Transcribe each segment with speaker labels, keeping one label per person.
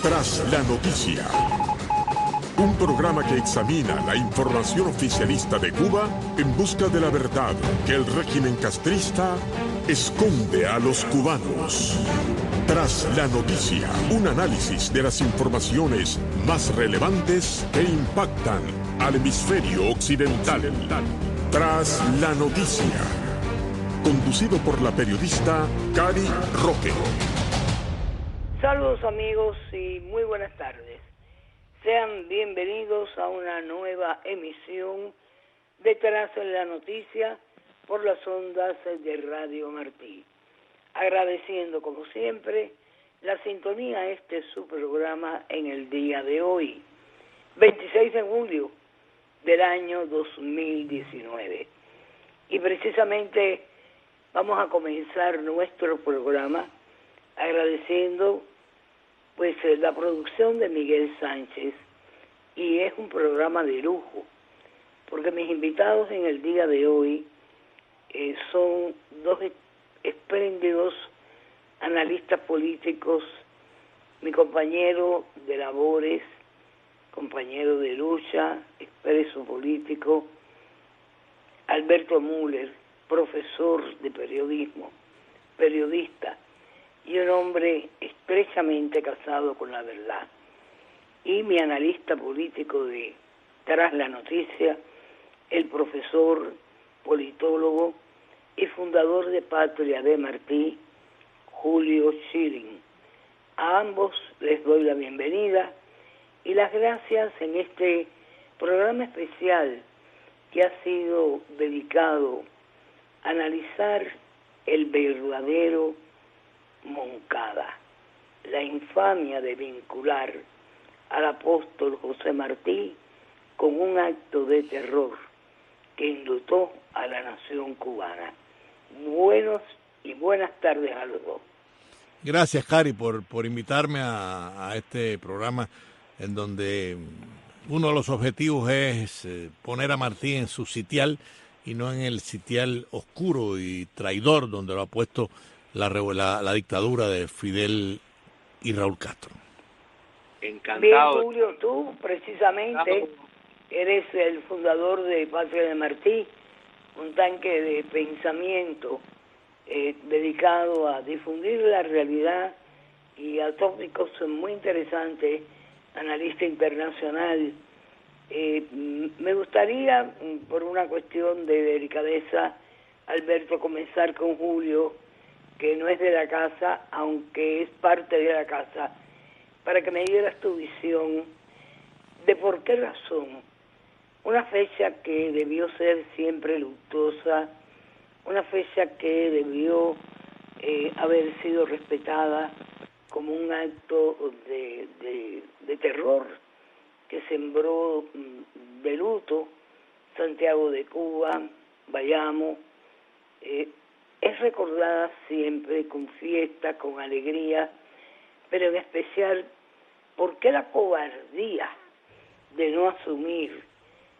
Speaker 1: Tras la noticia. Un programa que examina la información oficialista de Cuba en busca de la verdad que el régimen castrista esconde a los cubanos. Tras la noticia, un análisis de las informaciones más relevantes que impactan al hemisferio occidental. Tras la noticia. Conducido por la periodista Cari Roque.
Speaker 2: Saludos amigos y muy buenas tardes. Sean bienvenidos a una nueva emisión de Tras la Noticia por las ondas de Radio Martí. Agradeciendo como siempre la sintonía a este su programa en el día de hoy, 26 de julio del año 2019. Y precisamente vamos a comenzar nuestro programa agradeciendo pues la producción de Miguel Sánchez, y es un programa de lujo porque mis invitados en el día de hoy son dos espléndidos analistas políticos, mi compañero de labores, compañero de lucha, expreso político, Alberto Müller, profesor de periodismo, periodista, y un hombre estrechamente casado con la verdad. Y mi analista político de Tras la Noticia, el profesor, politólogo y fundador de Patria de Martí, Julio Schilling. A ambos les doy la bienvenida y las gracias en este programa especial que ha sido dedicado a analizar el verdadero Moncada, la infamia de vincular al apóstol José Martí con un acto de terror que enlutó a la nación cubana. Buenas tardes a los dos.
Speaker 3: Gracias, Cari, por invitarme a este programa en donde uno de los objetivos es poner a Martí en su sitial y no en el sitial oscuro y traidor donde lo ha puesto la dictadura de Fidel y Raúl Castro.
Speaker 2: Encantado. Bien, Julio, tú precisamente eres el fundador de Patria de Martí, un tanque de pensamiento dedicado a difundir la realidad y a tópicos muy interesantes, analista internacional. Me gustaría, por una cuestión de delicadeza, Alberto, comenzar con Julio, que no es de la casa, aunque es parte de la casa, para que me dieras tu visión de por qué razón una fecha que debió ser siempre luctuosa, una fecha que debió haber sido respetada como un acto de terror que sembró de luto Santiago de Cuba, Bayamo, es recordada siempre con fiesta, con alegría, pero en especial, ¿por qué la cobardía de no asumir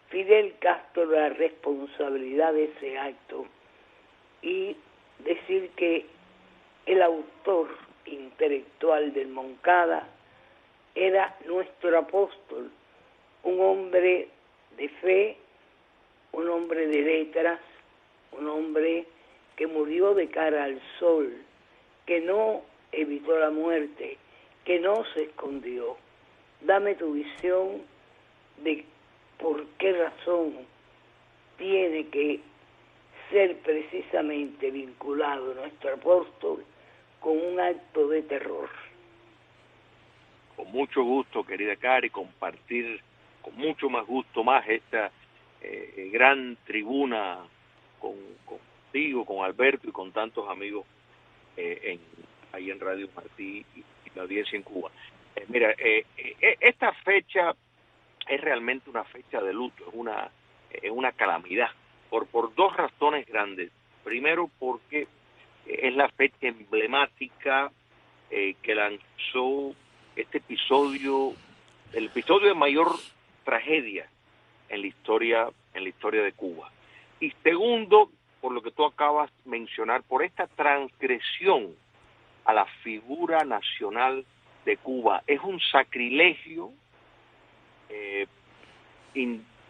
Speaker 2: Fidel Castro la responsabilidad de ese acto y decir que el autor intelectual del Moncada era nuestro apóstol, un hombre de fe, un hombre de letras, un hombre que murió de cara al sol, que no evitó la muerte, que no se escondió? Dame tu visión de por qué razón tiene que ser precisamente vinculado nuestro apóstol con un acto de terror.
Speaker 4: Con mucho gusto, querida Cari, compartir con mucho más gusto más esta gran tribuna contigo, con Alberto y con tantos amigos ahí en Radio Martí y la audiencia en Cuba. Mira, esta fecha es realmente una fecha de luto, es una calamidad, por dos razones grandes. Primero, porque es la fecha emblemática que lanzó este episodio, el episodio de mayor tragedia en la historia de Cuba. Y segundo, por lo que tú acabas de mencionar, por esta transgresión a la figura nacional de Cuba. Es un sacrilegio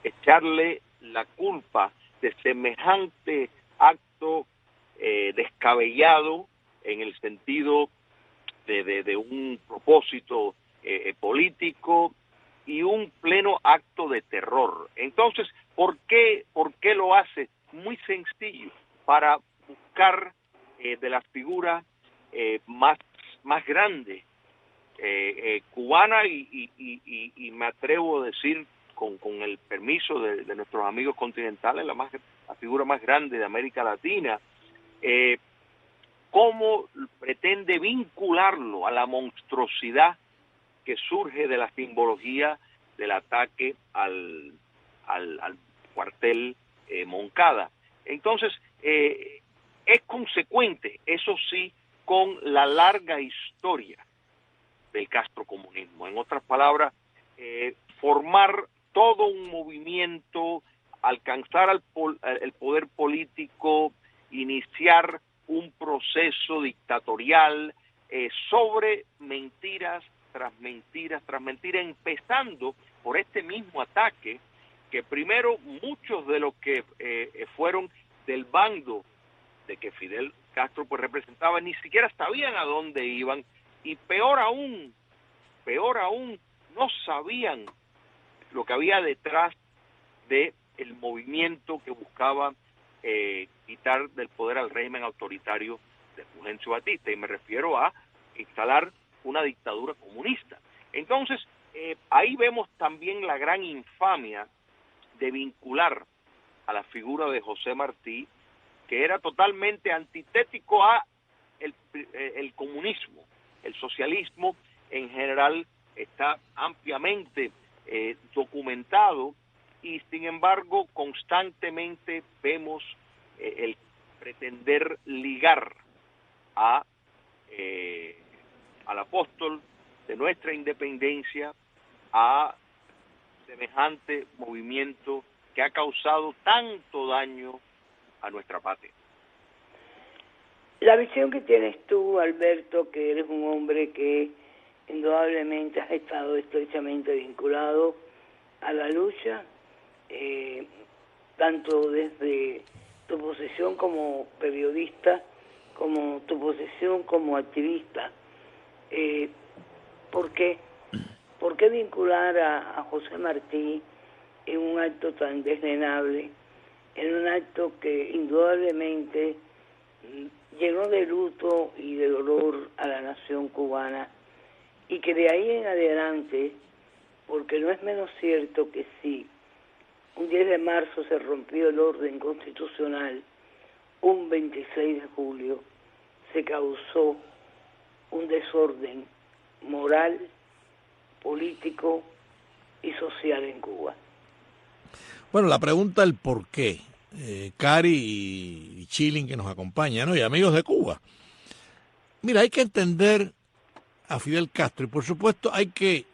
Speaker 4: echarle la culpa de semejante acto descabellado en el sentido de un propósito político y un pleno acto de terror. Entonces, ¿por qué lo hace? Muy sencillo, para buscar de la figura más grande cubana y me atrevo a decir con el permiso de nuestros amigos continentales, la figura más grande de América Latina, cómo pretende vincularlo a la monstruosidad que surge de la simbología del ataque al cuartel Moncada. Entonces, es consecuente, eso sí, con la larga historia del castrocomunismo. En otras palabras, formar todo un movimiento, alcanzar el poder político, iniciar un proceso dictatorial sobre mentiras tras mentiras tras mentiras, empezando por este mismo ataque, que primero muchos de los que fueron del bando de que Fidel Castro pues representaba ni siquiera sabían a dónde iban, y peor aún, no sabían lo que había detrás de el movimiento que buscaba quitar del poder al régimen autoritario de Fulgencio Batista, y me refiero a instalar una dictadura comunista. Entonces, ahí vemos también la gran infamia de vincular a la figura de José Martí, que era totalmente antitético a el comunismo. El socialismo en general está ampliamente documentado, y sin embargo constantemente vemos el pretender ligar al apóstol de nuestra independencia a semejante movimiento que ha causado tanto daño a nuestra patria.
Speaker 2: La visión que tienes tú, Alberto, que eres un hombre que indudablemente has estado estrechamente vinculado a la lucha, tanto desde tu posición como periodista, como tu posición como activista. ¿Por qué? ¿Por qué vincular a José Martí en un acto tan desdenable, en un acto que indudablemente llenó de luto y de dolor a la nación cubana, y que de ahí en adelante, porque no es menos cierto que sí, un 10 de marzo se rompió el orden constitucional, un 26 de julio se causó un desorden moral, político y social en Cuba?
Speaker 3: Bueno, la pregunta del por qué, Cari y Chilin, que nos acompañan, ¿no? Y amigos de Cuba. Mira, hay que entender a Fidel Castro, y por supuesto hay que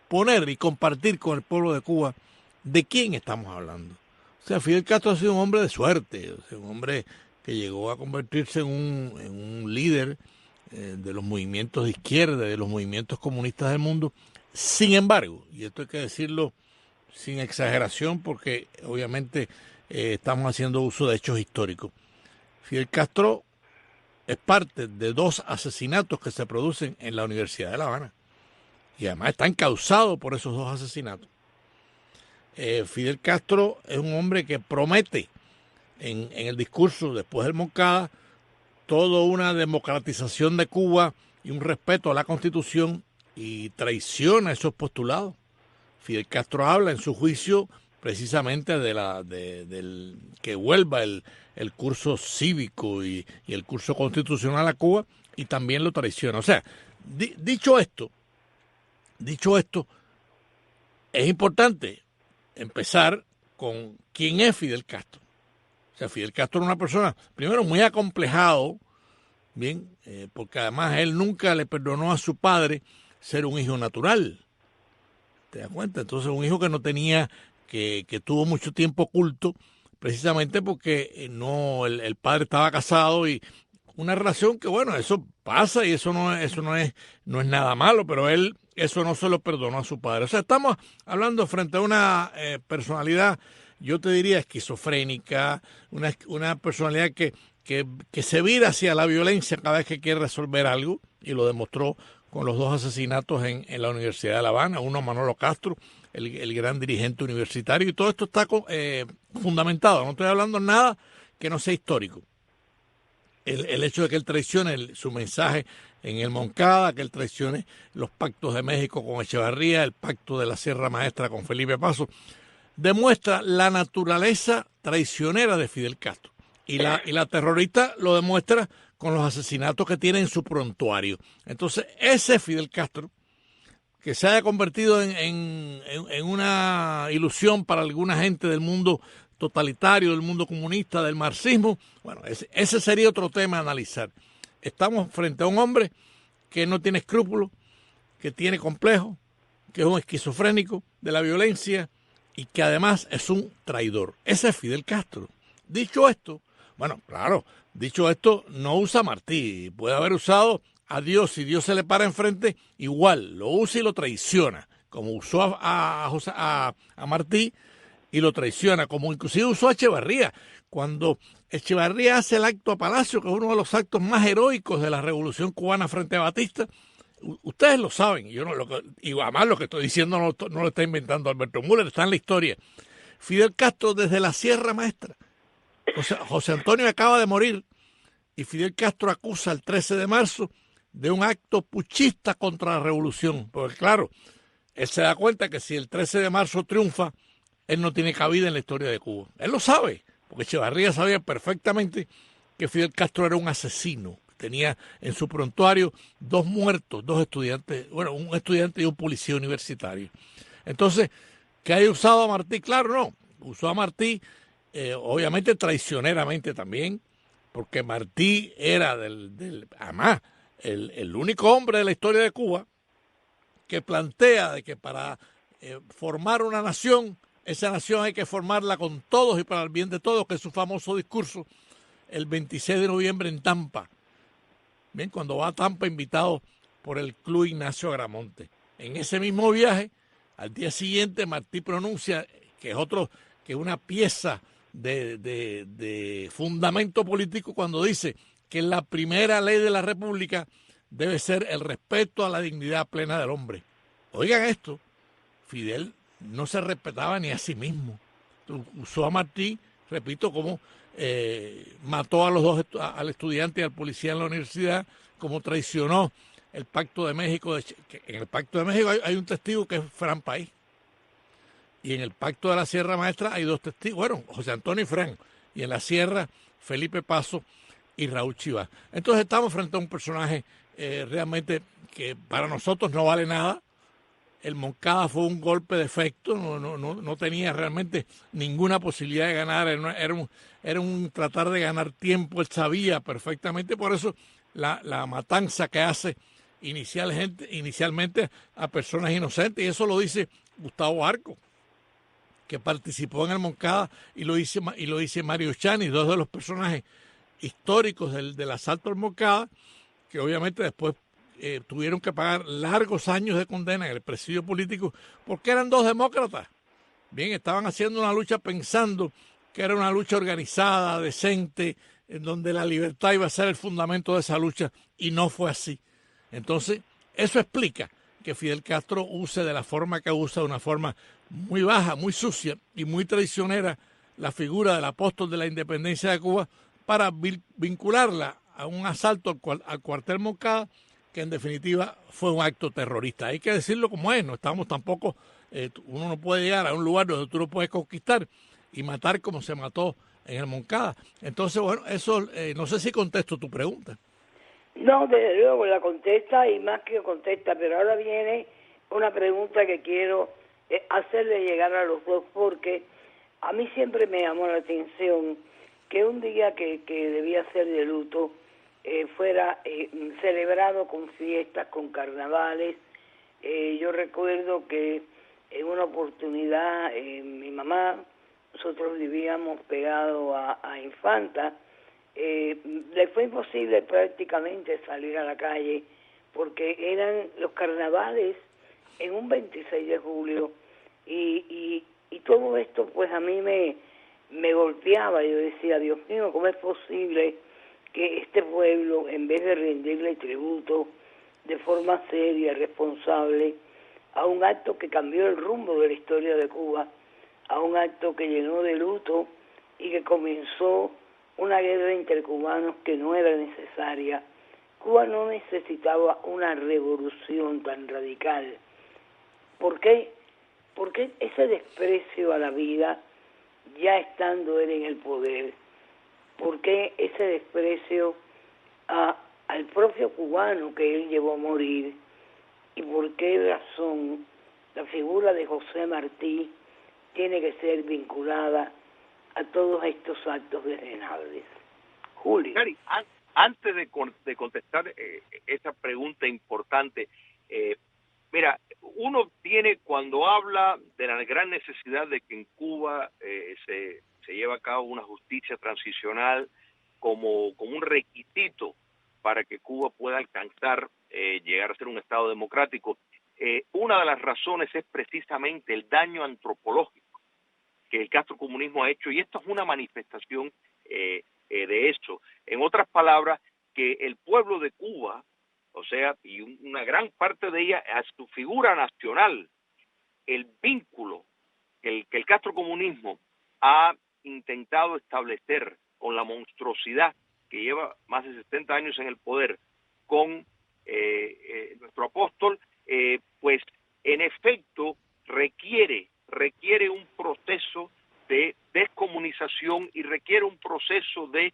Speaker 3: poner y compartir con el pueblo de Cuba de quién estamos hablando. O sea, Fidel Castro ha sido un hombre de suerte, o sea, un hombre que llegó a convertirse en un líder de los movimientos de izquierda, de los movimientos comunistas del mundo. Sin embargo, y esto hay que decirlo sin exageración, porque obviamente estamos haciendo uso de hechos históricos, Fidel Castro es parte de 2 asesinatos que se producen en la Universidad de La Habana, y además está encausado por esos 2 asesinatos. Fidel Castro es un hombre que promete en el discurso después del Moncada toda una democratización de Cuba y un respeto a la Constitución, y traiciona esos postulados. Fidel Castro habla en su juicio precisamente del que vuelva el curso cívico y el curso constitucional a Cuba, y también lo traiciona. O sea, dicho esto, es importante empezar con quién es Fidel Castro. O sea, Fidel Castro es una persona, primero, muy acomplejado, bien, porque además él nunca le perdonó a su padre ser un hijo natural. ¿Te das cuenta? Entonces, un hijo que no tenía, que tuvo mucho tiempo oculto, precisamente porque el padre estaba casado, y una relación que, bueno, eso pasa y eso no es nada malo, pero él eso no se lo perdonó a su padre. O sea, estamos hablando frente a una personalidad, yo te diría esquizofrénica, una personalidad que se vira hacia la violencia cada vez que quiere resolver algo, y lo demostró con los 2 asesinatos en la Universidad de La Habana, uno Manolo Castro, el gran dirigente universitario, y todo esto está fundamentado. No estoy hablando nada que no sea histórico. El hecho de que él traicione su mensaje en el Moncada, que él traicione los pactos de México con Echevarría, el pacto de la Sierra Maestra con Felipe Paso, demuestra la naturaleza traicionera de Fidel Castro. Y la terrorista lo demuestra con los asesinatos que tiene en su prontuario. Entonces, ese Fidel Castro, que se haya convertido en una ilusión para alguna gente del mundo totalitario, del mundo comunista, del marxismo, bueno, ese sería otro tema a analizar. Estamos frente a un hombre que no tiene escrúpulos, que tiene complejos, que es un esquizofrénico de la violencia y que además es un traidor. Ese es Fidel Castro. Dicho esto, bueno, claro, dicho esto, no usa Martí. Puede haber usado a Dios, si Dios se le para enfrente, igual, lo usa y lo traiciona, como usó a Martí y lo traiciona, como inclusive usó a Echevarría. Cuando Echevarría hace el acto a Palacio, que es uno de los actos más heroicos de la Revolución Cubana frente a Batista, ustedes lo saben, y además lo que estoy diciendo no lo está inventando Alberto Müller, está en la historia. Fidel Castro desde la Sierra Maestra, José Antonio acaba de morir, y Fidel Castro acusa el 13 de marzo de un acto puchista contra la revolución, porque claro, él se da cuenta que si el 13 de marzo triunfa, él no tiene cabida en la historia de Cuba. Él lo sabe, porque Echevarría sabía perfectamente que Fidel Castro era un asesino. Tenía en su prontuario 2 muertos, 2 estudiantes, bueno, un estudiante y un policía universitario. Entonces, ¿que haya usado a Martí? Claro, no. Usó a Martí, obviamente traicioneramente también, porque Martí era además, el único hombre de la historia de Cuba que plantea de que para formar una nación, esa nación hay que formarla con todos y para el bien de todos, que es su famoso discurso el 26 de noviembre en Tampa. Bien, cuando va a Tampa invitado por el Club Ignacio Agramonte. En ese mismo viaje, al día siguiente, Martí pronuncia que es una pieza de fundamento político cuando dice que la primera ley de la República debe ser el respeto a la dignidad plena del hombre. Oigan esto, Fidel no se respetaba ni a sí mismo. Usó a Martí, repito, como mató a los 2, al estudiante y al policía en la universidad, como traicionó el Pacto de México. En el Pacto de México hay un testigo que es Fran País. Y en el Pacto de la Sierra Maestra hay 2 testigos, bueno, José Antonio y Fran. Y en la Sierra, Felipe Paso y Raúl Chivas. Entonces estamos frente a un personaje realmente que para nosotros no vale nada. El Moncada fue un golpe de efecto, no tenía realmente ninguna posibilidad de ganar, era un tratar de ganar tiempo, él sabía perfectamente, por eso la matanza que hace inicialmente a personas inocentes, y eso lo dice Gustavo Arco, que participó en el Moncada, y lo dice Mario Chani, 2 de los personajes históricos del asalto al Moncada, que obviamente después tuvieron que pagar largos años de condena en el presidio político porque eran 2 demócratas. Bien, estaban haciendo una lucha pensando que era una lucha organizada, decente, en donde la libertad iba a ser el fundamento de esa lucha, y no fue así. Entonces, eso explica que Fidel Castro use de la forma que usa, de una forma muy baja, muy sucia y muy traicionera, la figura del apóstol de la independencia de Cuba para vincularla a un asalto al cuartel Moncada, que en definitiva fue un acto terrorista. Hay que decirlo como es, no estamos tampoco, uno no puede llegar a un lugar donde tú lo puedes conquistar y matar como se mató en el Moncada. Entonces, bueno, eso, no sé si contesto tu pregunta.
Speaker 2: No, desde luego la contesta, y más que contesta, pero ahora viene una pregunta que quiero hacerle llegar a los 2, porque a mí siempre me llamó la atención que un día que debía ser de luto, fuera celebrado con fiestas, con carnavales. Yo recuerdo que en una oportunidad mi mamá, nosotros vivíamos pegados a Infanta, le fue imposible prácticamente salir a la calle porque eran los carnavales en un 26 de julio y todo esto pues a mí me golpeaba. Yo decía, Dios mío, ¿cómo es posible que este pueblo, en vez de rendirle tributo de forma seria, responsable, a un acto que cambió el rumbo de la historia de Cuba, a un acto que llenó de luto y que comenzó una guerra entre cubanos que no era necesaria? Cuba no necesitaba una revolución tan radical. ¿Por qué? Porque ese desprecio a la vida, ya estando él en el poder, ¿por qué ese desprecio al propio cubano que él llevó a morir? ¿Y por qué razón la figura de José Martí tiene que ser vinculada a todos estos actos desdenables? Julio.
Speaker 4: Cari, antes de contestar esa pregunta importante, mira, uno tiene, cuando habla de la gran necesidad de que en Cuba se lleve a cabo una justicia transicional como un requisito para que Cuba pueda alcanzar, llegar a ser un Estado democrático, una de las razones es precisamente el daño antropológico que el castrocomunismo ha hecho, y esto es una manifestación de eso. En otras palabras, que el pueblo de Cuba, o sea, y una gran parte de ella, a su figura nacional, el vínculo que el castrocomunismo ha intentado establecer con la monstruosidad que lleva más de 70 años en el poder con nuestro apóstol, pues en efecto requiere un proceso de descomunización y requiere un proceso de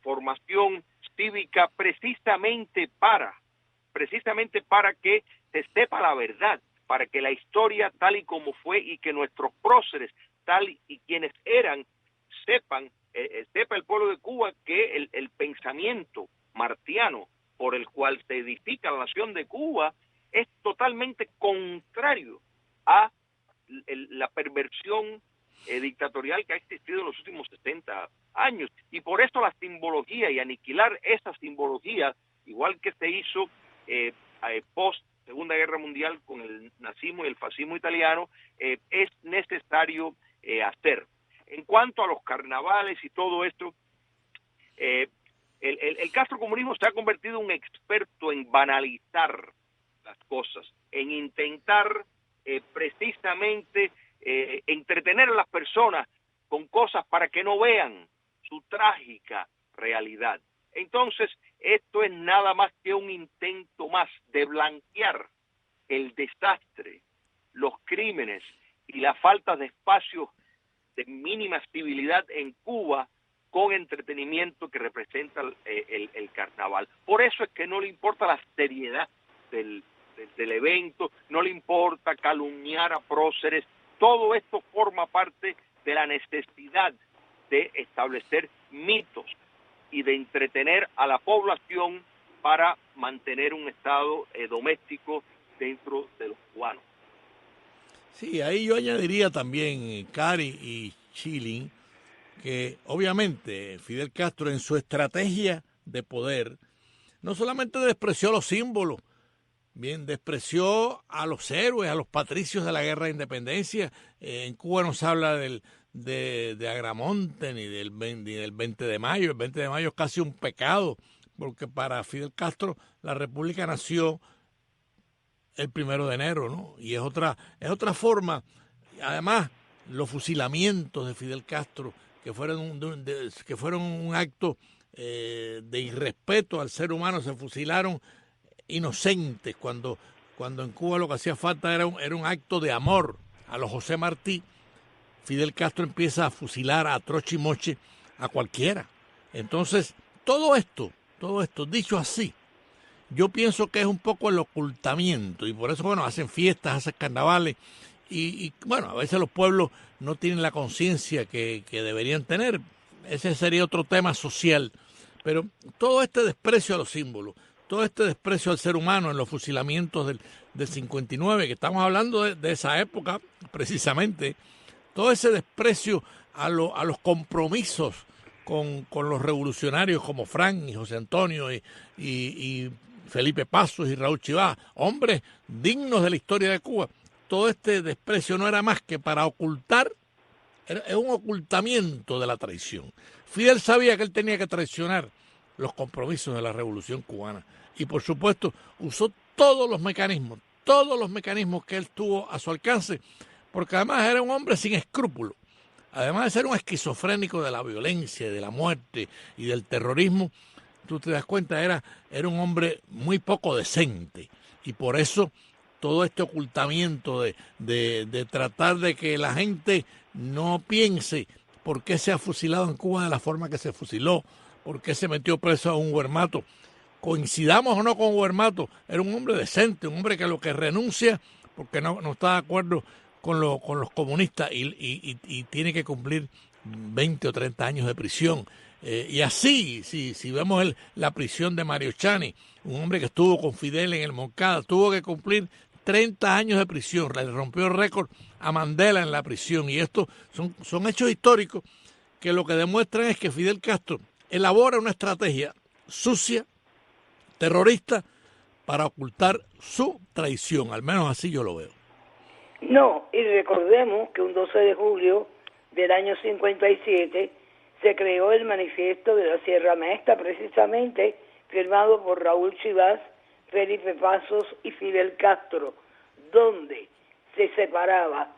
Speaker 4: formación cívica precisamente para que se sepa la verdad, para que la historia tal y como fue y que nuestros próceres tal y quienes eran sepa el pueblo de Cuba que el pensamiento martiano por el cual se edifica la nación de Cuba es totalmente contrario a la perversión dictatorial que ha existido en los últimos 60 años. Y por eso la simbología y aniquilar esa simbología, igual que se hizo post Segunda Guerra Mundial con el nazismo y el fascismo italiano, es necesario hacer. En cuanto a los carnavales y todo esto, el castrocomunismo se ha convertido en un experto en banalizar las cosas, en intentar precisamente entretener a las personas con cosas para que no vean su trágica realidad. Entonces, esto es nada más que un intento más de blanquear el desastre, los crímenes y la falta de espacios de mínima civilidad en Cuba con entretenimiento que representa el carnaval. Por eso es que no le importa la seriedad del evento, no le importa calumniar a próceres. Todo esto forma parte de la necesidad de establecer mitos y de entretener a la población para mantener un estado doméstico dentro de los cubanos.
Speaker 3: Sí, ahí yo añadiría también, Cari y Chilin, que obviamente Fidel Castro en su estrategia de poder no solamente despreció los símbolos, bien, despreció a los héroes, a los patricios de la Guerra de Independencia. En Cuba no se habla de Agramonte ni del 20 de mayo. El 20 de mayo es casi un pecado, porque para Fidel Castro la República nació el 1 de enero, ¿no? Y es otra forma. Además, los fusilamientos de Fidel Castro, que fueron un acto de irrespeto al ser humano, se fusilaron inocentes, cuando en Cuba lo que hacía falta era un acto de amor a los José Martí. Fidel Castro empieza a fusilar a troche y moche a cualquiera. Entonces, todo esto, dicho así, yo pienso que es un poco el ocultamiento, y por eso, bueno, hacen fiestas, hacen carnavales, y bueno, a veces los pueblos no tienen la conciencia que deberían tener. Ese sería otro tema social. Pero todo este desprecio a los símbolos, todo este desprecio al ser humano en los fusilamientos del 59, que estamos hablando de esa época precisamente, todo ese desprecio a los compromisos con los revolucionarios como Frank y José Antonio y Felipe Pasos y Raúl Chivá, hombres dignos de la historia de Cuba. Todo este desprecio no era más que para ocultar, era un ocultamiento de la traición. Fidel sabía que él tenía que traicionar los compromisos de la Revolución Cubana y por supuesto usó todos los mecanismos que él tuvo a su alcance, porque además era un hombre sin escrúpulos. Además de ser un esquizofrénico de la violencia, de la muerte y del terrorismo, tú te das cuenta, era un hombre muy poco decente. Y por eso todo este ocultamiento de tratar de que la gente no piense por qué se ha fusilado en Cuba de la forma que se fusiló, por qué se metió preso a un Huermato. Coincidamos o no con Huermato, era un hombre decente, un hombre que lo que renuncia porque no está de acuerdo con los comunistas y tiene que cumplir 20 o 30 años de prisión. Y así, si vemos la prisión de Mario Chani, un hombre que estuvo con Fidel en el Moncada, tuvo que cumplir 30 años de prisión, le rompió el récord a Mandela en la prisión. Y estos son hechos históricos que lo que demuestran es que Fidel Castro elabora una estrategia sucia, terrorista, para ocultar su traición. Al menos así yo lo veo.
Speaker 2: No, y recordemos que un 12 de julio del año 57 se creó el Manifiesto de la Sierra Maestra, precisamente firmado por Raúl Chivás, Felipe Pasos y Fidel Castro, donde se separaba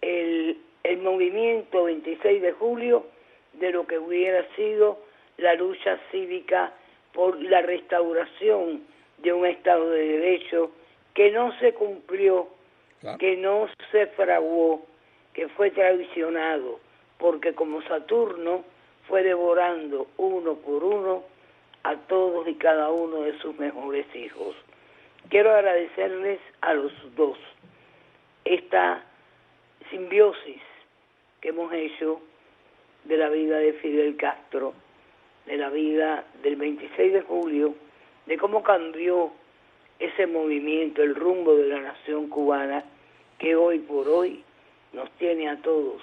Speaker 2: el movimiento 26 de julio de lo que hubiera sido la lucha cívica por la restauración de un Estado de Derecho que no se cumplió, claro, que no se fraguó, que fue traicionado, porque como Saturno fue devorando uno por uno a todos y cada uno de sus mejores hijos. Quiero agradecerles a los dos esta simbiosis que hemos hecho de la vida de Fidel Castro, de la vida del 26 de julio, de cómo cambió ese movimiento, el rumbo de la nación cubana, que hoy por hoy nos tiene a todos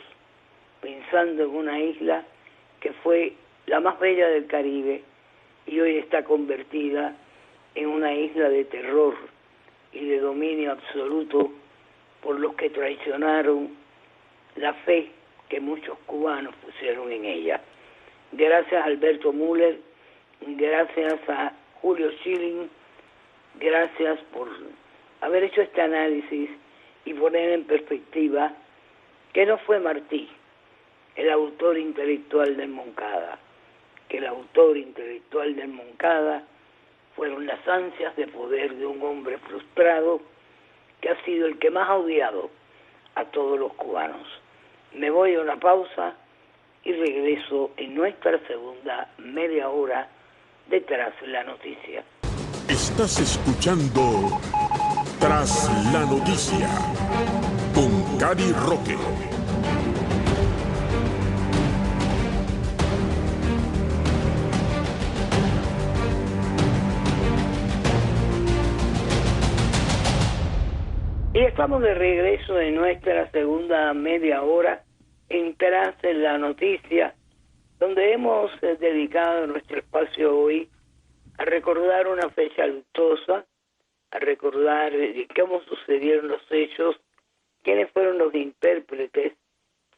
Speaker 2: pensando en una isla que fue la más bella del Caribe y hoy está convertida en una isla de terror y de dominio absoluto por los que traicionaron la fe que muchos cubanos pusieron en ella. Gracias a Alberto Müller, gracias a Julio Schilling, gracias por haber hecho este análisis y poner en perspectiva que no fue Martí el autor intelectual del Moncada, que el autor intelectual del Moncada fueron las ansias de poder de un hombre frustrado que ha sido el que más ha odiado a todos los cubanos. Me voy a una pausa y regreso en nuestra segunda media hora de Tras la Noticia.
Speaker 1: Estás escuchando Tras la Noticia con Cady Roque.
Speaker 2: Y estamos de regreso en nuestra segunda media hora en Tras la Noticia, donde hemos dedicado nuestro espacio hoy a recordar una fecha luctuosa, a recordar cómo sucedieron los hechos, quiénes fueron los intérpretes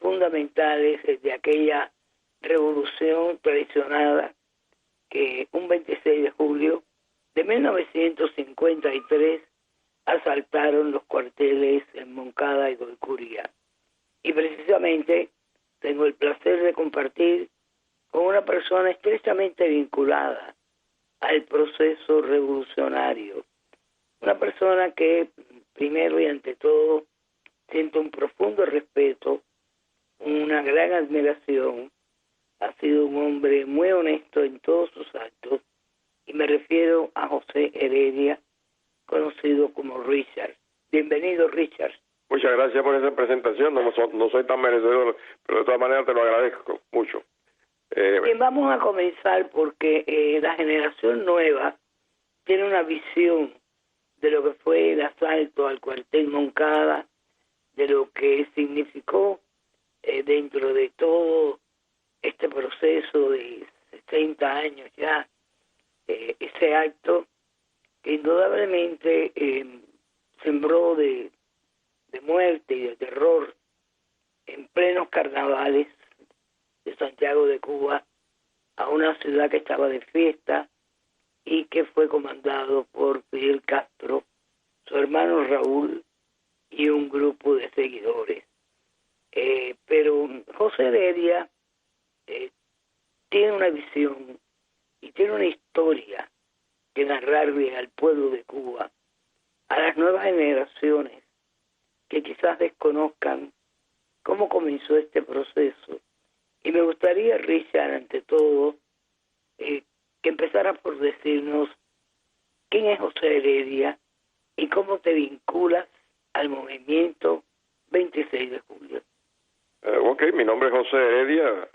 Speaker 2: fundamentales de aquella revolución traicionada que un 26 de julio de 1953 asaltaron los cuarteles en Moncada y Goicuría. Y precisamente tengo el placer de compartir con una persona estrechamente vinculada al proceso revolucionario, una persona que primero y ante todo siento un profundo respeto, una gran admiración, ha sido un hombre muy honesto en todos sus actos, y me refiero a José Heredia, conocido como Richard. Bienvenido, Richard.
Speaker 5: Muchas gracias por esa presentación, no soy tan merecedor, pero de todas maneras te lo agradezco mucho.
Speaker 2: Bien, vamos a comenzar porque la generación nueva tiene una visión de lo que fue el asalto al cuartel Moncada, de lo que significó dentro de todo este proceso de 60 años ya, ese acto que indudablemente sembró de muerte y de terror en plenos carnavales de Santiago de Cuba, a una ciudad que estaba de fiesta y que fue comandado por Fidel Castro, su hermano Raúl y un grupo de seguidores. Pero José Heredia tiene una visión y tiene una historia que narrarle al pueblo de Cuba, a las nuevas generaciones que quizás desconozcan cómo comenzó este proceso. Y me gustaría, Richard, ante todo, que empezara por decirnos quién es José Heredia y cómo te vinculas al movimiento 26 de julio.
Speaker 5: Ok, mi nombre es José Heredia,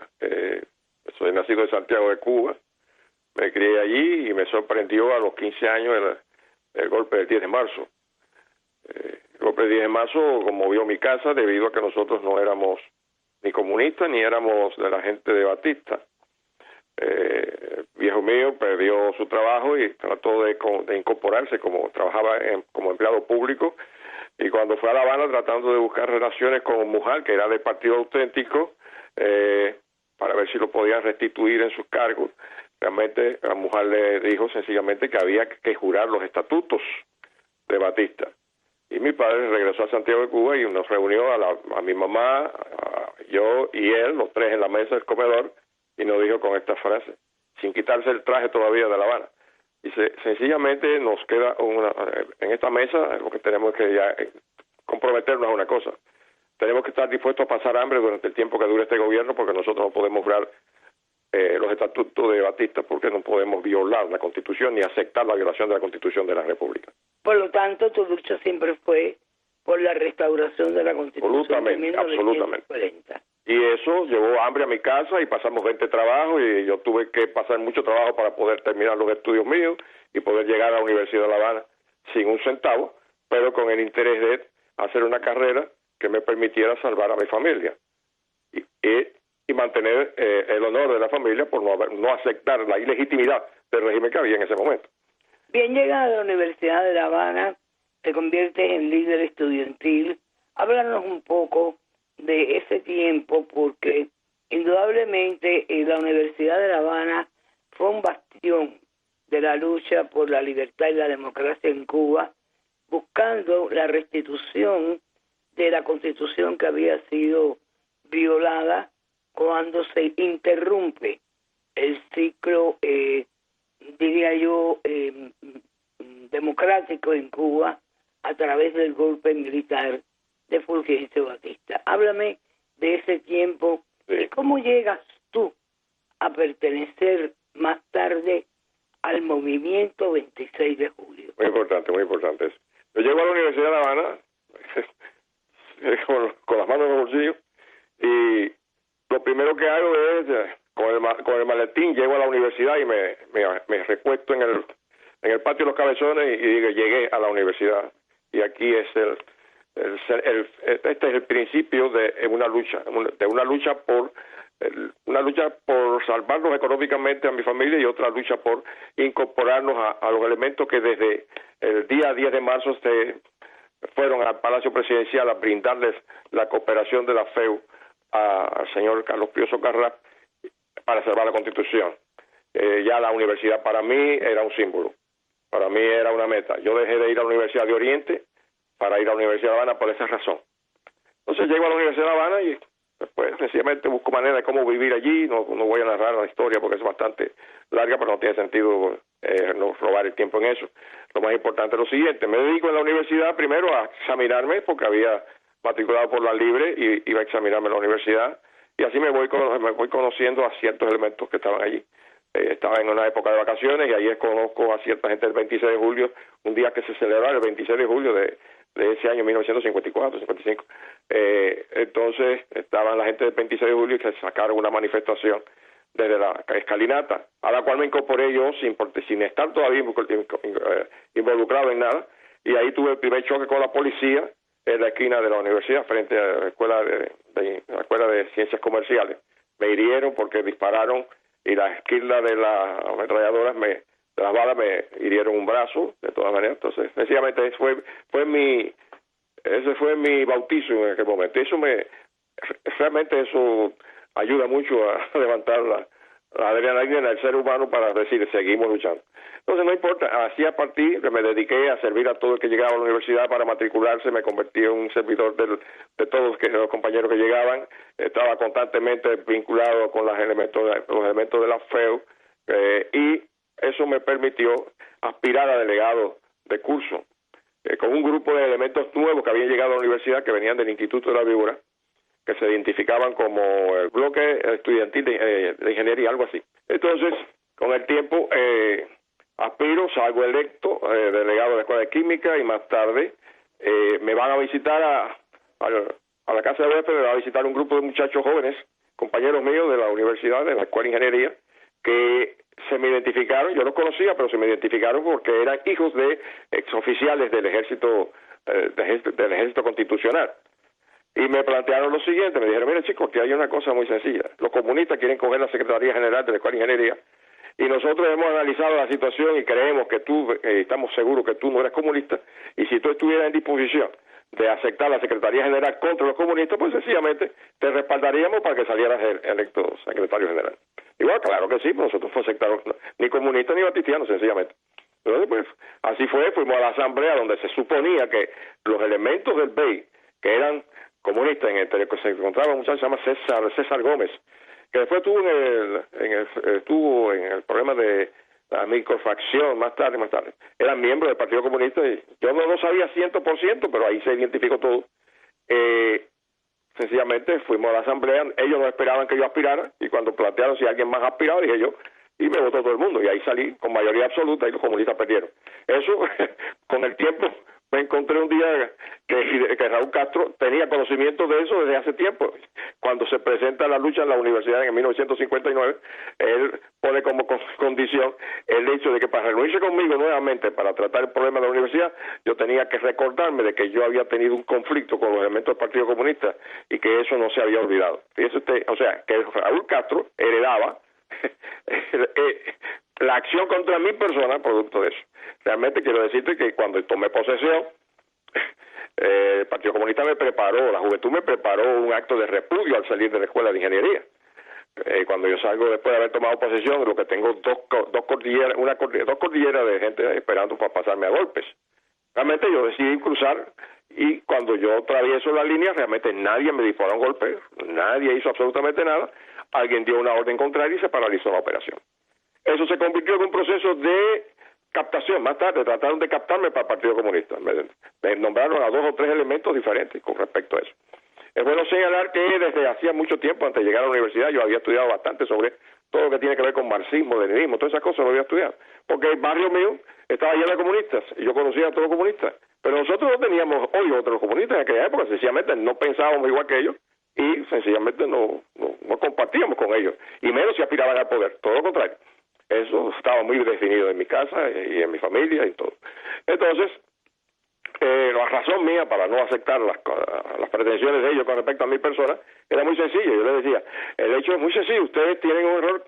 Speaker 5: soy nacido en Santiago de Cuba, me crié allí y me sorprendió a los 15 años el golpe del 10 de marzo. El golpe del 10 de marzo conmovió mi casa debido a que nosotros no éramos ni comunistas ni éramos de la gente de Batista. El viejo mío perdió su trabajo y trató de incorporarse como trabajaba como empleado público, y cuando fue a La Habana tratando de buscar relaciones con Mujal, que era del Partido Auténtico, para ver si lo podían restituir en sus cargos, realmente a Mujal le dijo sencillamente que había que jurar los estatutos de Batista. Y mi padre regresó a Santiago de Cuba y nos reunió a mi mamá, yo y él, los tres en la mesa del comedor, y nos dijo con esta frase, sin quitarse el traje todavía de La Habana. Dice, sencillamente nos queda en esta mesa, lo que tenemos que ya comprometernos a una cosa. Tenemos que estar dispuestos a pasar hambre durante el tiempo que dure este gobierno, porque nosotros no podemos violar los estatutos de Batista, porque no podemos violar la Constitución ni aceptar la violación de la Constitución de la República.
Speaker 2: Por lo tanto, tu lucha siempre fue por la restauración de la Constitución de 1940.
Speaker 5: Y eso llevó hambre a mi casa y pasamos 20 trabajos y yo tuve que pasar mucho trabajo para poder terminar los estudios míos y poder llegar a la Universidad de La Habana sin un centavo, pero con el interés de hacer una carrera que me permitiera salvar a mi familia y mantener el honor de la familia por no aceptar la ilegitimidad del régimen que había en ese momento.
Speaker 2: Bien, llegada a la Universidad de La Habana, te conviertes en líder estudiantil. Háblanos un poco de ese tiempo, porque indudablemente la Universidad de La Habana fue un bastión de la lucha por la libertad y la democracia en Cuba, buscando la restitución de la Constitución que había sido violada cuando se interrumpe el ciclo, diría yo, democrático en Cuba a través del golpe militar de Fulgencio Batista. Háblame de ese tiempo y cómo llegas tú a pertenecer más tarde al movimiento 26 de julio.
Speaker 5: Muy importante eso. Yo llego a la Universidad de La Habana con las manos en los bolsillos y lo primero que hago es, con el maletín, llego a la universidad y me recuesto en el patio de los Cabezones y digo, llegué a la universidad. Y aquí es este es el principio de una lucha por salvarnos económicamente a mi familia y otra lucha por incorporarnos a los elementos que desde el día 10 de marzo se fueron al Palacio Presidencial a brindarles la cooperación de la FEU al señor Carlos Pío Socarrá para salvar la Constitución. Ya la universidad para mí era un símbolo, para mí era una meta. Yo dejé de ir a la Universidad de Oriente para ir a la Universidad de La Habana por esa razón. Entonces llego a la Universidad de La Habana y después sencillamente busco manera de cómo vivir allí. No voy a narrar la historia porque es bastante larga, pero no tiene sentido no robar el tiempo en eso. Lo más importante es lo siguiente: me dedico en la universidad primero a examinarme porque había matriculado por la libre y iba a examinarme en la universidad, y así me voy conociendo a ciertos elementos que estaban allí. Estaba en una época de vacaciones y ahí conozco a cierta gente del 26 de julio, un día que se celebraba el 26 de julio de ese año 1954-55. Entonces estaban la gente del 26 de julio que sacaron una manifestación desde la escalinata, a la cual me incorporé yo sin estar todavía involucrado en nada, y ahí tuve el primer choque con la policía en la esquina de la universidad, frente a la Escuela de Ciencias Comerciales. me hirieron porque dispararon y la esquina de las ametralladoras de las balas me hirieron un brazo, de todas maneras. Entonces, sencillamente ese fue mi bautizo en aquel momento. Realmente eso ayuda mucho a levantar la adrenalina en el ser humano para decir, seguimos luchando. Entonces, no importa, así a partir me dediqué a servir a todo el que llegaba a la universidad para matricularse, me convertí en un servidor de todos los compañeros que llegaban, estaba constantemente vinculado con los elementos de la FEU, y eso me permitió aspirar a delegado de curso, con un grupo de elementos nuevos que habían llegado a la universidad, que venían del Instituto de la Víbora, que se identificaban como el bloque estudiantil de ingeniería, algo así. Entonces, con el tiempo, aspiro, salgo electo, delegado de la Escuela de Química, y más tarde me van a visitar a la Casa de Huéspedes, me va a visitar un grupo de muchachos jóvenes, compañeros míos de la universidad, de la Escuela de Ingeniería, que se me identificaron, yo los conocía, pero se me identificaron porque eran hijos de exoficiales del ejército constitucional. Y me plantearon lo siguiente, me dijeron, mira chicos, que hay una cosa muy sencilla, los comunistas quieren coger la Secretaría General de la Escuela de Ingeniería, y nosotros hemos analizado la situación y creemos que estamos seguros que tú no eres comunista, y si tú estuvieras en disposición de aceptar la Secretaría General contra los comunistas, pues sencillamente te respaldaríamos para que salieras electo secretario general. Igual, claro que sí, pues nosotros no aceptamos ni comunistas ni batistianos, sencillamente. Entonces, pues, así fuimos a la asamblea donde se suponía que los elementos del BEI, que eran comunistas, entre los que se encontraba un muchacho que se llama César Gómez, que después estuvo en el problema de la microfracción más tarde, eran miembros del Partido Comunista, y yo no lo sabía 100%, pero ahí se identificó todo. Sencillamente fuimos a la asamblea, ellos no esperaban que yo aspirara, y cuando plantearon si alguien más aspiraba, dije yo, y me votó todo el mundo, y ahí salí con mayoría absoluta, y los comunistas perdieron. Eso, con el tiempo, me encontré un día que Raúl Castro tenía conocimiento de eso desde hace tiempo. Cuando se presenta la lucha en la universidad en 1959, él pone como condición el hecho de que para reunirse conmigo nuevamente para tratar el problema de la universidad, yo tenía que recordarme de que yo había tenido un conflicto con los elementos del Partido Comunista y que eso no se había olvidado. Fíjese usted, o sea, que Raúl Castro heredaba la acción contra mi persona producto de eso. Realmente quiero decirte que cuando tomé posesión, el Partido Comunista la juventud me preparó un acto de repudio al salir de la Escuela de Ingeniería. Cuando yo salgo después de haber tomado posesión, lo que tengo dos cordilleras de gente esperando para pasarme a golpes. Realmente yo decidí cruzar, y cuando yo atravieso la línea, realmente nadie me disparó un golpe, nadie hizo absolutamente nada, alguien dio una orden contraria y se paralizó la operación. Eso se convirtió en un proceso de captación. Más tarde trataron de captarme para el Partido Comunista. Me nombraron a 2 o 3 elementos diferentes con respecto a eso. Es bueno señalar que desde hacía mucho tiempo, antes de llegar a la universidad, yo había estudiado bastante sobre todo lo que tiene que ver con marxismo, leninismo, todas esas cosas lo había estudiado. Porque el barrio mío estaba lleno de comunistas y yo conocía a todos los comunistas. Pero nosotros no teníamos odio contra los comunistas en aquella época, sencillamente no pensábamos igual que ellos y sencillamente no compartíamos con ellos. Y menos si aspiraban al poder, todo lo contrario. Eso estaba muy definido en mi casa y en mi familia y todo. Entonces, la razón mía para no aceptar las pretensiones de ellos con respecto a mi persona era muy sencilla. Yo les decía, el hecho es muy sencillo, ustedes tienen un error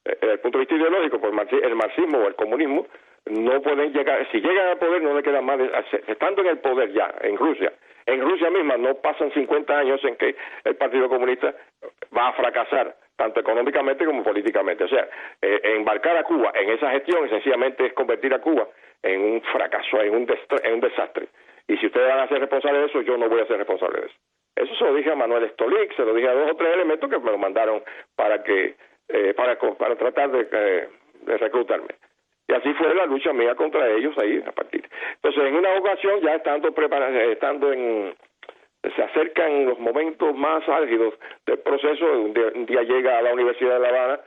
Speaker 5: desde el punto de vista ideológico, pues el marxismo o el comunismo no pueden llegar, si llegan al poder no le queda más, estando en el poder ya, en Rusia misma no pasan 50 años en que el Partido Comunista va a fracasar, tanto económicamente como políticamente. O sea, embarcar a Cuba en esa gestión sencillamente es convertir a Cuba en un fracaso, en un desastre. Y si ustedes van a ser responsables de eso, yo no voy a ser responsable de eso. Eso se lo dije a Manuel Stolik, se lo dije a 2 o 3 elementos que me lo mandaron para tratar de reclutarme. Y así fue la lucha mía contra ellos ahí a partir. Entonces, en una ocasión, ya se acercan los momentos más álgidos del proceso. Un día llega a la Universidad de La Habana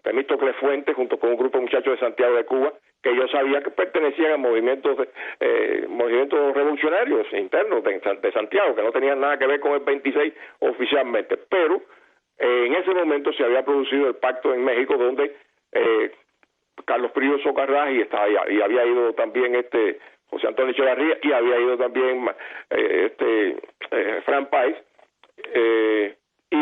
Speaker 5: Temístocles Fuentes junto con un grupo de muchachos de Santiago de Cuba que yo sabía que pertenecían a movimientos revolucionarios internos de Santiago, que no tenían nada que ver con el 26 oficialmente. Pero en ese momento se había producido el pacto en México donde Carlos Prío Socarrás y había ido también José Antonio Echevarría y había ido también Fran Páez y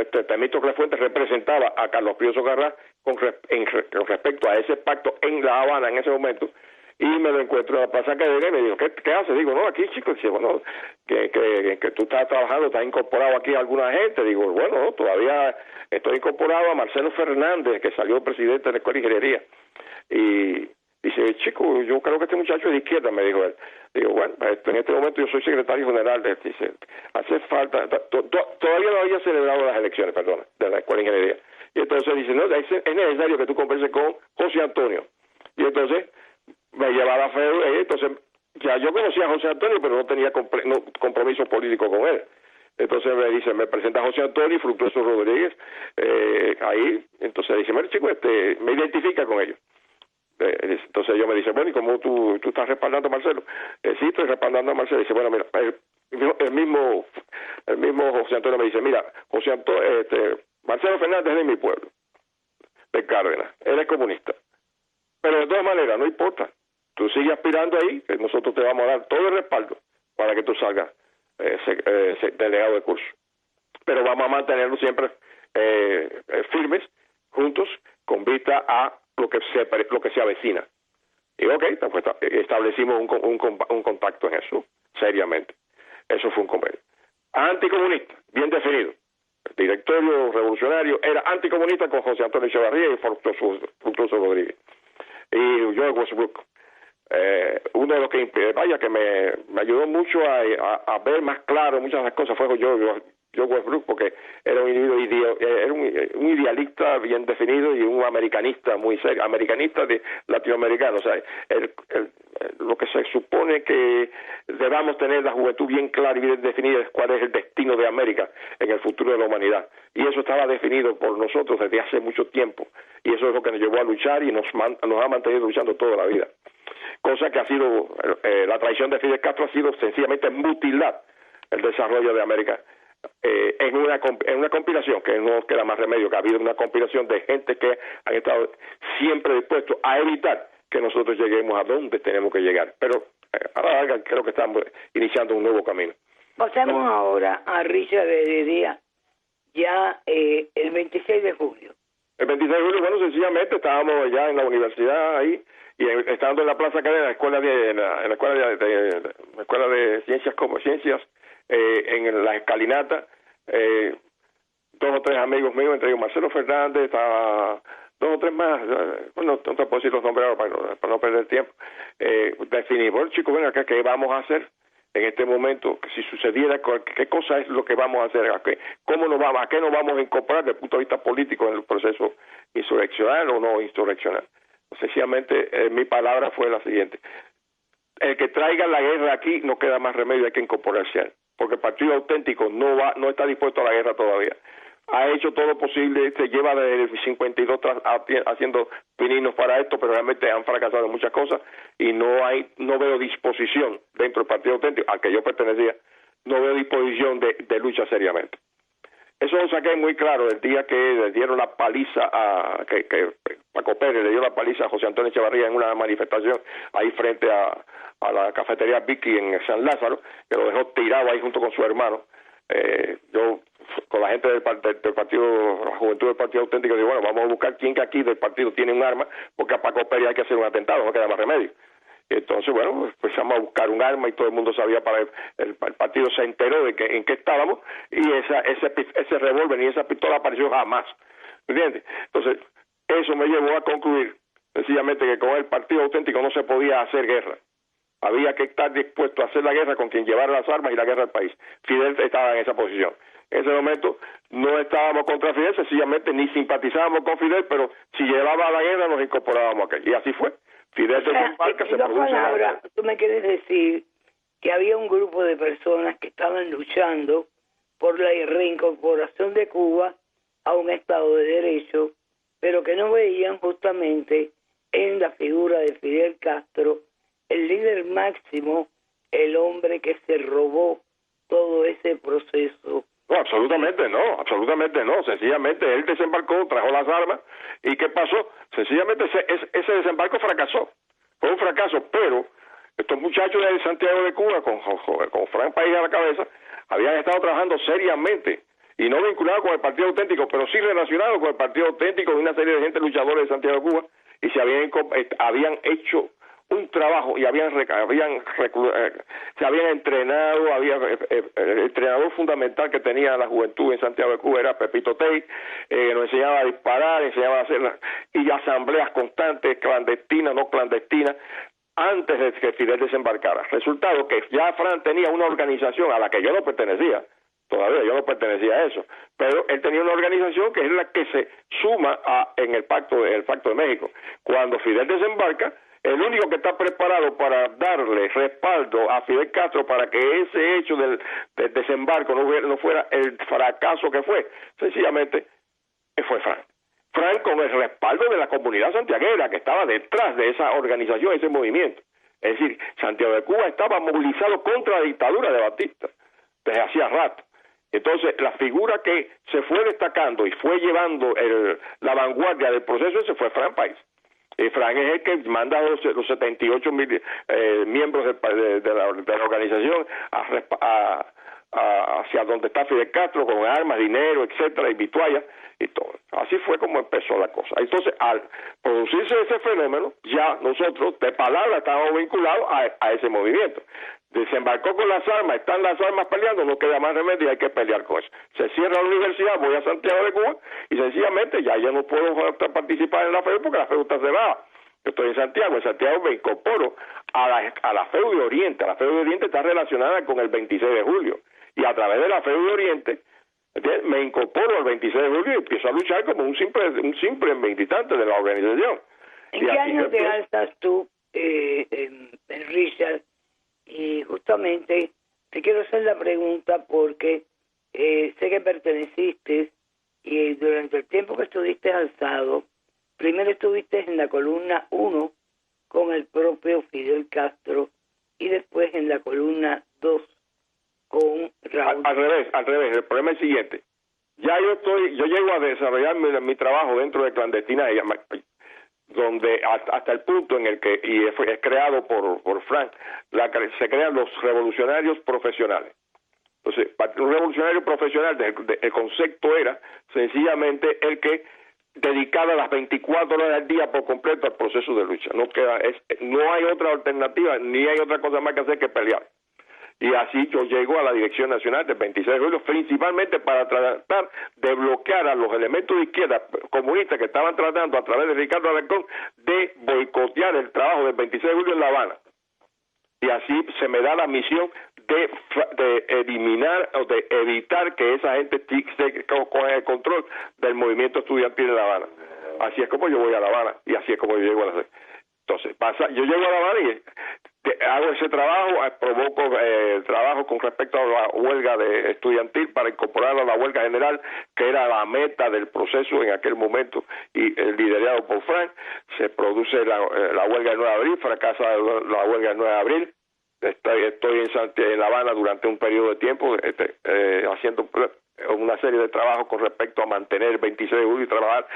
Speaker 5: Temístocles Fuentes representaba a Carlos Pío Socarrás con respecto a ese pacto en La Habana en ese momento, y me lo encuentro en la Plaza Academia y me dijo, ¿qué haces? Digo, no, aquí, chicos, dice, bueno, que tú estás trabajando, estás incorporado aquí a alguna gente. Digo, bueno, no, todavía estoy incorporado a Marcelo Fernández, que salió presidente de la Escuela de Ingeniería. Y dice, chico, yo creo que este muchacho es de izquierda, me dijo él. Digo, bueno, en este momento yo soy secretario general de dice, hace falta, todavía no había celebrado las elecciones, perdona, de la Escuela de Ingeniería. Y entonces dice, no, es necesario que tú converses con José Antonio. Y entonces me llevaba a Feo, entonces ya yo conocía a José Antonio, pero no tenía compromiso político con él. Entonces me dice, me presenta a José Antonio y Fructuoso Rodríguez, ahí, entonces dice, mira chico, me identifica con ellos. Entonces yo me dice, bueno, ¿y cómo tú estás respaldando a Marcelo? Sí, estoy respaldando a Marcelo. Dice, bueno, mira, el mismo José Antonio me dice, mira, José Antonio, Marcelo Fernández es de mi pueblo, de Cárdenas, él es comunista. Pero de todas maneras, no importa, tú sigues aspirando ahí, que nosotros te vamos a dar todo el respaldo para que tú salgas delegado de curso. Pero vamos a mantenerlo siempre firmes, juntos, con vista a lo que se avecina. Y ok, pues establecimos un contacto en eso, seriamente. Eso fue un convenio. Anticomunista, bien definido. El directorio revolucionario era anticomunista con José Antonio Echevarría y Fructuoso Rodríguez. Y George Westbrook, uno de los que me ayudó mucho a ver más claro muchas de las cosas fue George Westbrook, porque era un individuo era un idealista bien definido y un americanista muy serio, americanista de latinoamericano. O sea, lo que se supone que debamos tener la juventud bien clara y bien definida es cuál es el destino de América en el futuro de la humanidad, y eso estaba definido por nosotros desde hace mucho tiempo, y eso es lo que nos llevó a luchar y nos ha mantenido luchando toda la vida, cosa que ha sido la traición de Fidel Castro ha sido sencillamente mutilar el desarrollo de América en una conspiración, que no queda más remedio, que ha habido una conspiración de gente que han estado siempre dispuestos a evitar que nosotros lleguemos a donde tenemos que llegar. Pero a la larga creo que estamos iniciando un nuevo camino.
Speaker 2: Pasemos ahora a Richard Heredia, ya el 26 de julio.
Speaker 5: El 26 de julio, bueno, sencillamente estábamos ya en la universidad ahí, y estando en la Plaza Academia, en la escuela de ciencias, en la escalinata, 2 o 3 amigos míos, entre ellos Marcelo Fernández, estaba 2 o 3 más, no te puedo decir los nombres para no perder tiempo, definimos, chicos, ven acá, ¿qué vamos a hacer en este momento? Si sucediera, ¿qué cosa es lo que vamos a hacer? ¿A qué nos vamos a incorporar desde el punto de vista político en el proceso insurreccional o no insurreccional? Sencillamente, mi palabra fue la siguiente: el que traiga la guerra aquí no queda más remedio, hay que incorporarse a él, porque el Partido Auténtico no está dispuesto a la guerra todavía. Ha hecho todo lo posible, se lleva desde el 52 haciendo pininos para esto, pero realmente han fracasado en muchas cosas y no veo disposición dentro del Partido Auténtico, al que yo pertenecía, no veo disposición de lucha seriamente. Eso lo saqué muy claro el día que le dieron la paliza que Paco Pérez le dio la paliza a José Antonio Echevarría en una manifestación ahí frente a la cafetería Vicky en San Lázaro, que lo dejó tirado ahí junto con su hermano. Yo, con la gente del partido, la juventud del Partido Auténtico, digo, bueno, vamos a buscar quién que aquí del partido tiene un arma, porque a Paco Pérez hay que hacer un atentado, no queda más remedio. Entonces, bueno, empezamos a buscar un arma y todo el mundo sabía, el partido se enteró de en qué estábamos, y ese revólver y esa pistola apareció jamás, ¿entiendes? Entonces, eso me llevó a concluir sencillamente que con el Partido Auténtico no se podía hacer guerra. Había que estar dispuesto a hacer la guerra con quien llevara las armas y la guerra al país. Fidel estaba en esa posición. En ese momento no estábamos contra Fidel, sencillamente ni simpatizábamos con Fidel, pero si llevaba a la guerra nos incorporábamos a aquel. Y así fue. Fidel desembarca, se produce.
Speaker 2: Tú me quieres decir que había un grupo de personas que estaban luchando por la reincorporación de Cuba a un Estado de Derecho, pero que no veían justamente en la figura de Fidel Castro el líder máximo, el hombre que se robó todo ese proceso.
Speaker 5: No, absolutamente no. Sencillamente él desembarcó, trajo las armas, ¿y qué pasó? Sencillamente ese desembarco fracasó. Fue un fracaso, pero estos muchachos de Santiago de Cuba, con Frank País a la cabeza, habían estado trabajando seriamente y no vinculado con el Partido Auténtico, pero sí relacionado con el Partido Auténtico, de una serie de gente luchadores de Santiago de Cuba, y se habían hecho un trabajo y se habían entrenado. El entrenador fundamental que tenía la juventud en Santiago de Cuba era Pepito Tey, nos enseñaba a disparar, enseñaba a hacer y asambleas constantes, clandestinas, no clandestinas, antes de que Fidel desembarcara. Resultado que ya Fran tenía una organización a la que yo no pertenecía. Todavía yo no pertenecía a eso, pero él tenía una organización que es la que se suma en el pacto de México. Cuando Fidel desembarca, el único que está preparado para darle respaldo a Fidel Castro para que ese hecho del desembarco no fuera el fracaso que fue, sencillamente fue Fran. Fran, con el respaldo de la comunidad santiaguera que estaba detrás de esa organización, ese movimiento. Es decir, Santiago de Cuba estaba movilizado contra la dictadura de Batista desde hacía rato. Entonces, la figura que se fue destacando y fue llevando la vanguardia del proceso ese fue Fran Páez. Fran es el que manda a los 78 miembros de la organización hacia donde está Fidel Castro, con armas, dinero, etcétera, y vituallas y todo. Así fue como empezó la cosa. Entonces, al producirse ese fenómeno, ya nosotros de palabra estábamos vinculados a ese movimiento. Desembarcó con las armas, están las armas peleando, no queda más remedio y hay que pelear con eso. Se cierra la universidad, voy a Santiago de Cuba y sencillamente ya yo no puedo participar en la FEU porque la FEU está cerrada. Yo estoy en Santiago me incorporo a la FEU de Oriente. La FEU de Oriente está relacionada con el 26 de julio y a través de la FEU de Oriente me incorporo al 26 de julio y empiezo a luchar como un simple militante de la organización.
Speaker 2: ¿En qué año te alzas tú, Richard? Y justamente te quiero hacer la pregunta porque sé que perteneciste y durante el tiempo que estuviste alzado, primero estuviste en la columna 1 con el propio Fidel Castro y después en la columna 2 con Raúl. Al
Speaker 5: revés, el problema es el siguiente. Ya yo llego a desarrollar mi trabajo dentro de Clandestina, donde hasta el punto en el que, y es creado por Frank, se crean los revolucionarios profesionales. Entonces, un revolucionario profesional, el concepto era sencillamente el que dedicaba las 24 horas al día por completo al proceso de lucha. No hay otra alternativa, ni hay otra cosa más que hacer que pelear. Y así yo llego a la Dirección Nacional del 26 de julio, principalmente para tratar de bloquear a los elementos de izquierda comunistas que estaban tratando a través de Ricardo Alarcón de boicotear el trabajo del 26 de julio en La Habana. Y así se me da la misión de eliminar o de evitar que esa gente se coja el control del movimiento estudiantil en La Habana. Así es como yo voy a La Habana y así es como yo llego a la... Entonces, yo llego a La Habana y hago ese trabajo, provoco trabajo con respecto a la huelga estudiantil para incorporarla a la huelga general, que era la meta del proceso en aquel momento, y liderado por Frank. Se produce la huelga del 9 de abril, fracasa la huelga del 9 de abril. Estoy en La Habana durante un periodo de tiempo haciendo una serie de trabajos con respecto a mantener el 26 de julio y trabajar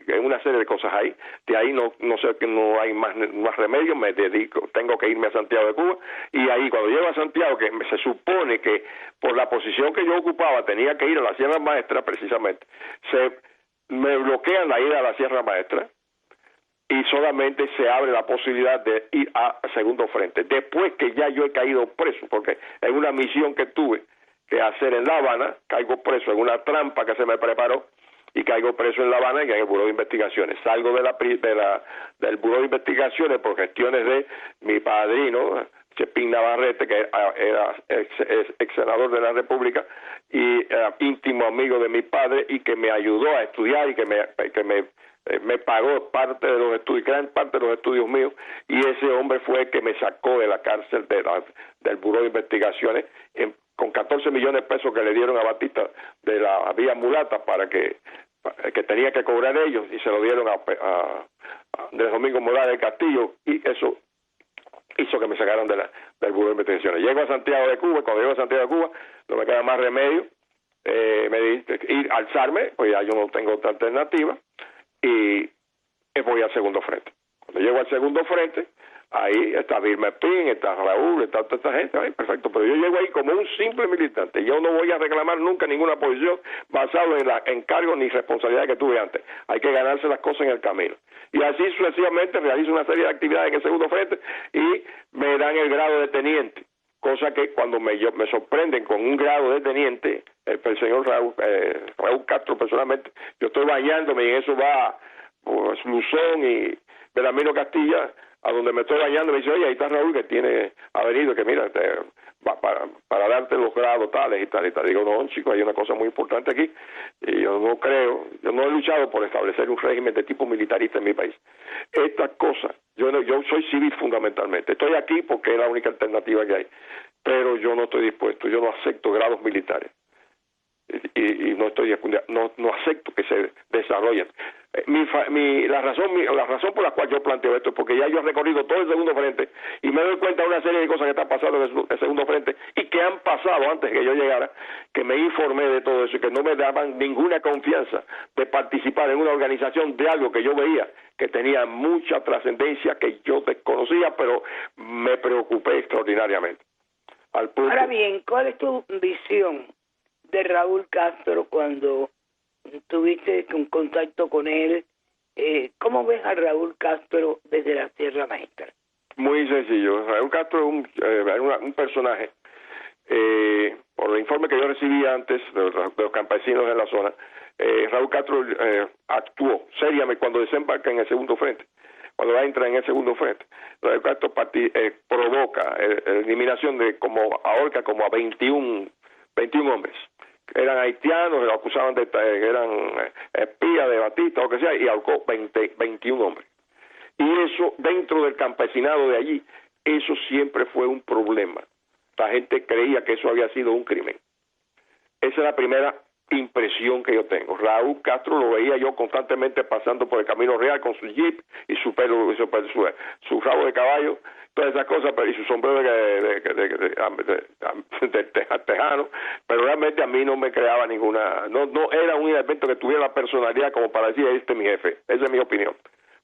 Speaker 5: en una serie de cosas ahí. De ahí no sé que no hay más remedio, me dedico, tengo que irme a Santiago de Cuba, y ahí cuando llego a Santiago, que se supone que por la posición que yo ocupaba tenía que ir a la Sierra Maestra precisamente, me bloquean la ida a la Sierra Maestra y solamente se abre la posibilidad de ir a Segundo Frente, después que ya yo he caído preso, porque en una misión que tuve que hacer en La Habana, caigo preso en una trampa que se me preparó, y caigo preso en La Habana y en el Buró de Investigaciones. Salgo del Buró de Investigaciones por gestiones de mi padrino, Chepín Navarrete, que era ex senador de la República y íntimo amigo de mi padre, y que me ayudó a estudiar y que me pagó parte de los estudios, gran parte de los estudios míos, y ese hombre fue el que me sacó de la cárcel del Buró de Investigaciones con 14 millones de pesos que le dieron a Batista de la vía mulata para que tenía que cobrar ellos, y se lo dieron a Andrés Domingo Morales del Castillo, y eso hizo que me sacaran del Buró de Investigaciones. Llego a Santiago de Cuba, y cuando llego a Santiago de Cuba no me queda más remedio ir a alzarme, pues ya yo no tengo otra alternativa, y voy al Segundo Frente. Cuando llego al Segundo Frente, Ahí está Vilma Espín, está Raúl, está toda esta gente ahí, perfecto, pero yo llego ahí como un simple militante. Yo no voy a reclamar nunca ninguna posición basada en la encargos ni responsabilidades que tuve antes. Hay que ganarse las cosas en el camino. Y así sucesivamente realizo una serie de actividades en el segundo frente y me dan el grado de teniente. Cosa que cuando me sorprenden con un grado de teniente, el señor Raúl Castro personalmente, yo estoy bañándome y en eso va pues, Luzón y Belarmino Castilla, a donde me estoy bañando, me dice, oye, ahí está Raúl que ha venido, que mira, va para darte los grados tales y tal y tal. Digo, no, chicos, hay una cosa muy importante aquí, y yo no he luchado por establecer un régimen de tipo militarista en mi país. Estas cosas, yo soy civil fundamentalmente, estoy aquí porque es la única alternativa que hay, pero yo no estoy dispuesto, yo no acepto grados militares. Y no acepto que se desarrollen. La razón por la cual yo planteo esto es porque ya yo he recorrido todo el segundo frente y me doy cuenta de una serie de cosas que están pasando en el segundo frente y que han pasado antes que yo llegara, que me informé de todo eso y que no me daban ninguna confianza de participar en una organización de algo que yo veía que tenía mucha trascendencia, que yo desconocía, pero me preocupé extraordinariamente.
Speaker 2: Ahora bien, ¿cuál es tu visión de Raúl Castro cuando tuviste un contacto con él? ¿Cómo ves a Raúl Castro desde la Sierra Maestra?
Speaker 5: Muy sencillo. Raúl Castro es un personaje, por el informe que yo recibí antes de los campesinos en la zona, Raúl Castro actuó seriamente cuando desembarca en el segundo frente. Cuando va a entrar en el segundo frente, Raúl Castro provoca la eliminación de ahorca como a 21 hombres. Eran haitianos, lo acusaban de que eran espías de Batista o lo que sea, y ahorcó 21 hombres. Y eso, dentro del campesinado de allí, eso siempre fue un problema. La gente creía que eso había sido un crimen. Esa es la primera impresión que yo tengo. Raúl Castro lo veía yo constantemente pasando por el Camino Real con su jeep y su pelo, su rabo de caballo, todas esas cosas, y su sombrero de tejano, pero realmente a mí no me creaba ninguna, no era un evento que tuviera la personalidad como para decir, este es mi jefe. Esa es mi opinión,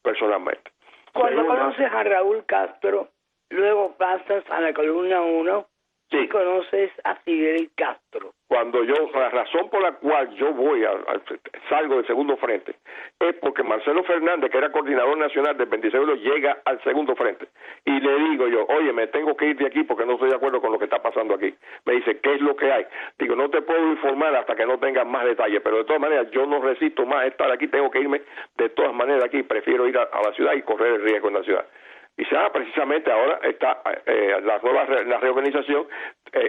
Speaker 5: personalmente.
Speaker 2: Cuando conoces a Raúl Castro, luego pasas a la columna 1 y conoces a Fidel Castro.
Speaker 5: La razón por la cual yo salgo del segundo frente es porque Marcelo Fernández, que era coordinador nacional del 26 de julio, llega al segundo frente y le digo yo, oye, me tengo que ir de aquí porque no estoy de acuerdo con lo que está pasando aquí. Me dice, ¿qué es lo que hay? Digo, no te puedo informar hasta que no tengas más detalles, pero de todas maneras yo no resisto más estar aquí, tengo que irme de todas maneras de aquí, prefiero ir a la ciudad y correr el riesgo en la ciudad. Y precisamente ahora está la reorganización,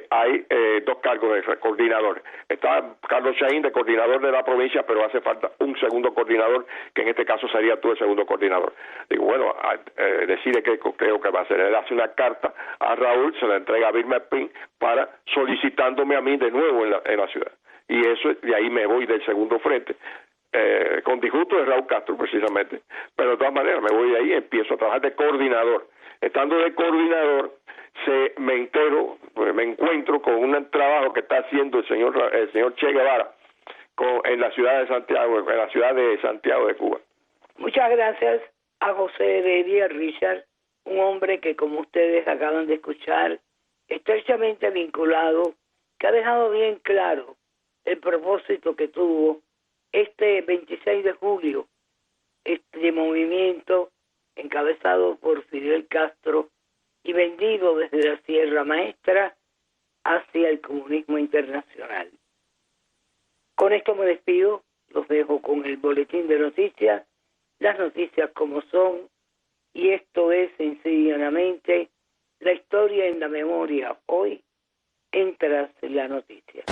Speaker 5: hay dos cargos de coordinadores. Está Carlos Chaín de coordinador de la provincia, pero hace falta un segundo coordinador, que en este caso sería tú el segundo coordinador. Digo, bueno, decide qué creo que va a hacer. Él hace una carta a Raúl, se la entrega a Vilma Espín solicitándome a mí de nuevo en la ciudad. Y eso, de ahí me voy del segundo frente. Con disgusto de Raúl Castro precisamente, pero de todas maneras me voy de ahí y empiezo a trabajar de coordinador. Estando de coordinador, me encuentro con un trabajo que está haciendo el señor Che Guevara en la ciudad de Santiago de Cuba.
Speaker 2: Muchas gracias a José Heredia Richard, un hombre que, como ustedes acaban de escuchar, estrechamente vinculado, que ha dejado bien claro el propósito que tuvo este 26 de julio, este movimiento encabezado por Fidel Castro y vendido desde la Sierra Maestra hacia el comunismo internacional. Con esto me despido, los dejo con el boletín de noticias, las noticias como son, y esto es sencillamente la historia en la memoria hoy en Tras la Noticia.